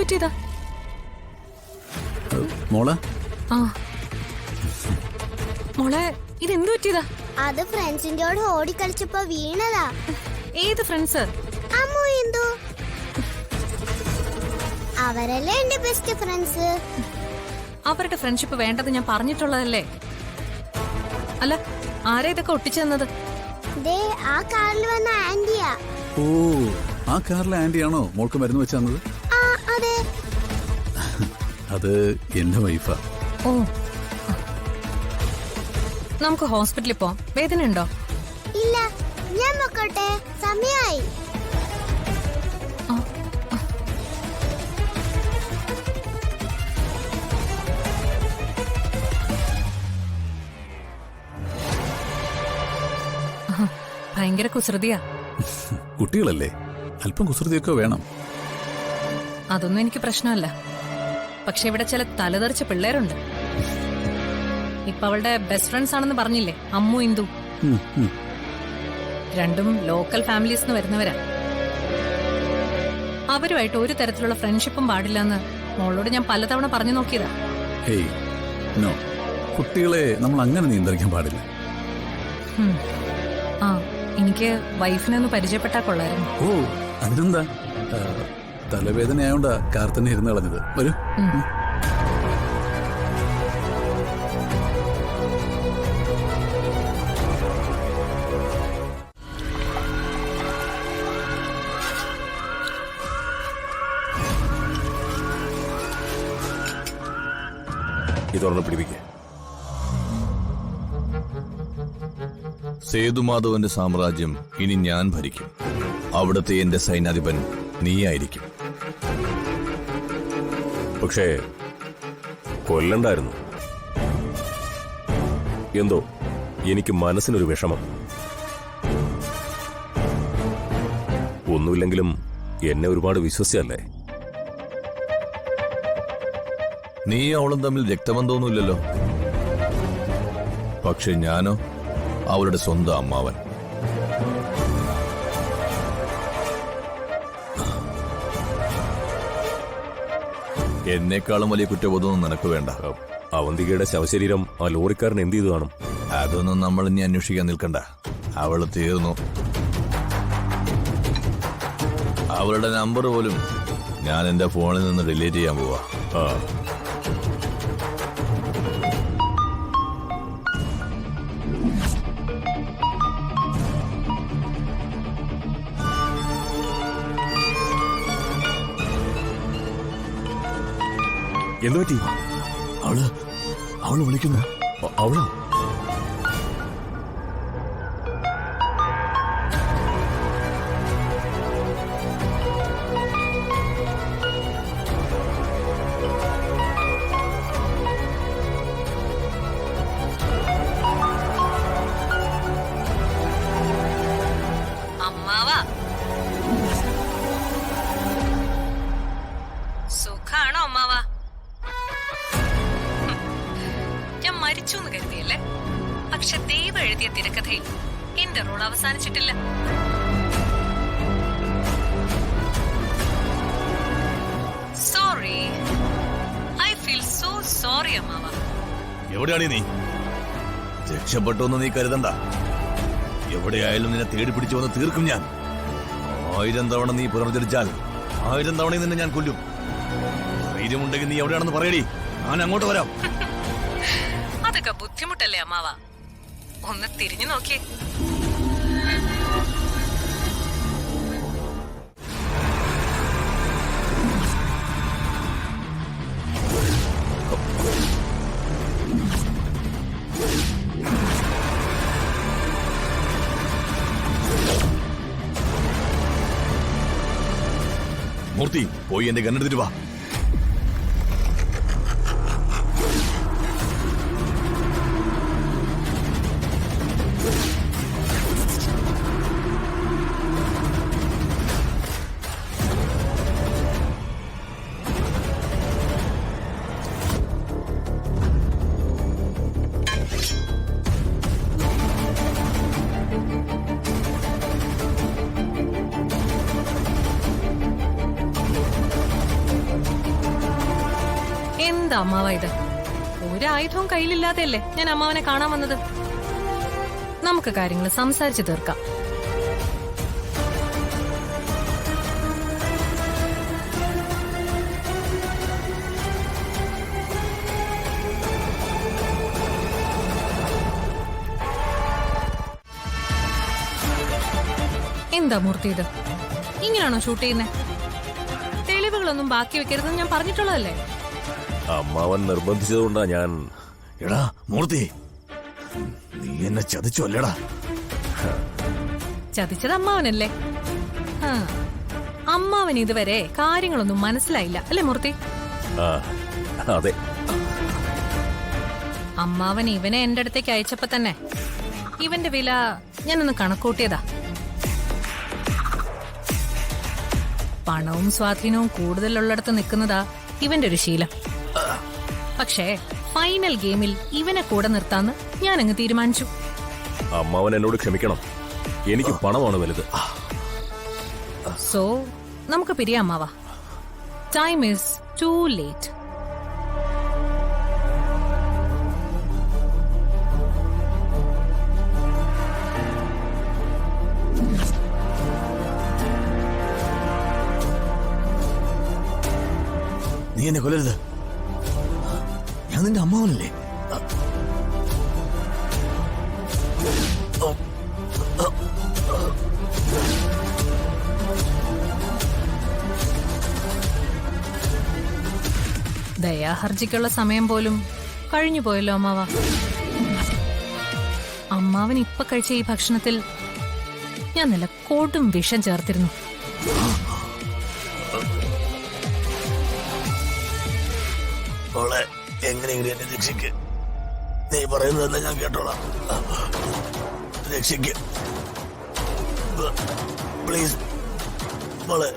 പറ്റിയതാ? മോളെ മോളെ ഇതെന്തു പറ്റിയതാ? അത് ഫ്രണ്ട്സിന്റെ കൂടെ ഓടിക്കളിച്ചപ്പോ വീണതാ. ഏത് ഫ്രണ്ട്സ്? അമ്മു ഇന്ദു, അവരല്ലേ എന്റെ ബെസ്റ്റ് ഫ്രണ്ട്സ്. അവരുടെ ഫ്രണ്ട്ഷിപ്പ് വേണ്ടത് ഞാൻ പറഞ്ഞിട്ടുള്ളതല്ലേ? അല്ല, ആരാ ഇതൊക്കെ ഒട്ടിച്ചു തന്നത്? ദേ ആ കാറിൽ വന്ന ആന്റിയാ. ഓ, ആ കാറിലെ ആന്റിയാണോ മോൾക്ക് മരുന്ന് വെച്ച് തന്നത്? ആ അതെ. അത് എന്റെ വൈഫാ. ഓ, നമുക്ക് ഹോസ്പിറ്റലിൽ പോവാം. വേദന ഉണ്ടോ? ഇല്ല, ഞാൻ നോക്കട്ടെ, സമയായി. ഭയങ്കര കുസൃതിയാ. കുട്ടികളല്ലേ, അല്പം കുസൃതിയൊക്കെ വേണം. അതൊന്നും എനിക്ക് പ്രശ്നമല്ല. പക്ഷെ ഇവിടെ ചില തലതെറിച്ച പിള്ളേരുണ്ട്. ഇപ്പൊ അവളുടെ ബെസ്റ്റ് ഫ്രണ്ട്സ് ആണെന്ന് പറഞ്ഞില്ലേ, അമ്മു ഇന്ദു. രണ്ടും ലോക്കൽ ഫാമിലീസ് വരുന്നവരാ. അവരുമായിട്ട് ഒരു തരത്തിലുള്ള ഫ്രണ്ട്ഷിപ്പും പാടില്ലെന്ന് മോളോട് ഞാൻ പലതവണ പറഞ്ഞു നോക്കിയതാ. ഹേയ് നോ, കുട്ടികളെ നമ്മൾ അങ്ങനെ നിയന്ത്രിക്കാൻ പാടില്ല. ആ, എനിക്ക് വൈഫിനെ ഒന്ന് പരിചയപ്പെട്ടാ കൊള്ളായിരുന്നു. ഓ, അതിനെന്താ, തലവേദനയായോണ്ടാ കാർ തന്നെ ഇരുന്ന് കളഞ്ഞത്. വരൂ. ഇതൊരെണ്ണം പിടിപ്പിക്ക. സേതുമാധവന്റെ സാമ്രാജ്യം ഇനി ഞാൻ ഭരിക്കും. അവിടുത്തെ എന്റെ സൈന്യാധിപൻ നീയായിരിക്കും. പക്ഷേ കൊല്ലണ്ടായിരുന്നു. എന്തോ എനിക്ക് മനസ്സിനൊരു വിഷമം. ഒന്നുമില്ലെങ്കിലും എന്നെ ഒരുപാട് വിശ്വസിച്ചല്ലേ. നീ അവളും തമ്മിൽ രക്തബന്ധമൊന്നുമില്ലല്ലോ. പക്ഷെ ഞാനോ അവളുടെ സ്വന്തം അമ്മാവൻ. എന്നെക്കാളും വലിയ കുറ്റബോധമൊന്നും നിനക്ക് വേണ്ട. അവന്തികയുടെ ശവശരീരം ആ ലോറിക്കാരൻ എന്ത് ചെയ്തു കാണും? അതൊന്നും നമ്മൾ ഇനി അന്വേഷിക്കാൻ നിൽക്കണ്ട. അവള് തീർന്നു. അവളുടെ നമ്പർ പോലും ഞാൻ എന്റെ ഫോണിൽ നിന്ന് ഡിലീറ്റ് ചെയ്യാൻ പോവാ. എന്തു പറ്റി? അവള് വിളിക്കുന്നു. അവളോ? അമ്മാവാ, സുഖാണോ അമ്മാവാ? ഞാൻ മരിച്ചു എന്ന് കരുതിയല്ലേ? പക്ഷെ ദൈവം എഴുതിയ തിരക്കഥയിൽ എന്റെ റോൾ അവസാനിച്ചിട്ടില്ല. Sorry, I feel so sorry അമ്മാവാ. എവിടെയാണ് നീ? രക്ഷപ്പെട്ടോന്ന് നീ കരുതണ്ട. എവിടെയായാലും നിന്നെ തേടി പിടിച്ചു വന്ന് തീർക്കും ഞാൻ. 1000 തവണ നീ പുനർജനിച്ചാൽ 1000 തവണ നിന്നെ ഞാൻ കൊല്ലും. ധൈര്യമുണ്ടെങ്കിൽ നീ എവിടെയാണെന്ന് പറയടി, ഞാൻ അങ്ങോട്ട് വരാം. അതൊക്കെ ബുദ്ധിമുട്ടല്ലേ അമ്മാവാ? ഒന്ന് തിരിഞ്ഞു നോക്കിയേ. മൂർത്തി, പോയി എന്റെ ഗണ്ണെടുത്തിട്ട് വാ. എന്താ അമ്മാവ ഇത്? ഒരായുധവും കയ്യിലില്ലാതെയല്ലേ ഞാൻ അമ്മാവനെ കാണാൻ വന്നത്. നമുക്ക് കാര്യങ്ങൾ സംസാരിച്ചു തീർക്കാം. എന്താ മൂർത്തി ഇത്? ഇങ്ങനെയാണോ ഷൂട്ട് ചെയ്യുന്നത്? തെളിവുകളൊന്നും ബാക്കി വെക്കരുതെന്ന് ഞാൻ പറഞ്ഞിട്ടുള്ളതല്ലേ? അമ്മാവൻ നിർബന്ധിച്ചതുകൊണ്ടാ ഞാൻ. എടാ മൂർത്തി, നീ എന്നെ ചതിച്ചു അല്ലേടാ? ചതിച്ചത് അമ്മാവനല്ലേ? ആ, അമ്മാവൻ ഇതുവരെ കാര്യങ്ങളൊന്നും മനസ്സിലായില്ല അല്ലേ മൂർത്തി? ആ, അതെ. അമ്മാവൻ ഇവനെ എന്റെ അടുത്തേക്ക് അയച്ചപ്പോ തന്നെ ഇവന്റെ വില ഞാനൊന്ന് കണക്കൂട്ടിയതാ. പണവും സ്വാധീനവും കൂടുതലുള്ളിടത്ത് നിൽക്കുന്നതാ ഇവന്റെ ഒരു ശീലം. പക്ഷേ ഫൈനൽ ഗെയിമിൽ ഇവനെ കൂടെ നിർത്താന്ന് ഞാൻ അങ്ങ് തീരുമാനിച്ചു. അമ്മാവൻ എന്നോട് ക്ഷമിക്കണം. എനിക്ക് പണമാണ് വലുത്. സോ നമുക്ക് പിരിയാം അമ്മാവ. Time is to late. നീ എന്നെ കൊല്ലരുത്. ഞാൻ നിന്റെ അമ്മാവനല്ലേ? ദയാഹർജിക്കുള്ള സമയം പോലും കഴിഞ്ഞു പോയല്ലോ അമ്മാവ. അമ്മാവൻ ഇപ്പൊ കഴിച്ച ഈ ഭക്ഷണത്തിൽ ഞാൻ നല്ല കൊടും വിഷം ചേർത്തിരുന്നു. മോളെ, എങ്ങനെയെങ്കിലും എന്നെ രക്ഷിക്ക്. നീ പറയുന്നത് തന്നെ ഞാൻ കേട്ടോളാം. രക്ഷിക്ക് പ്ലീസ് മോളെ.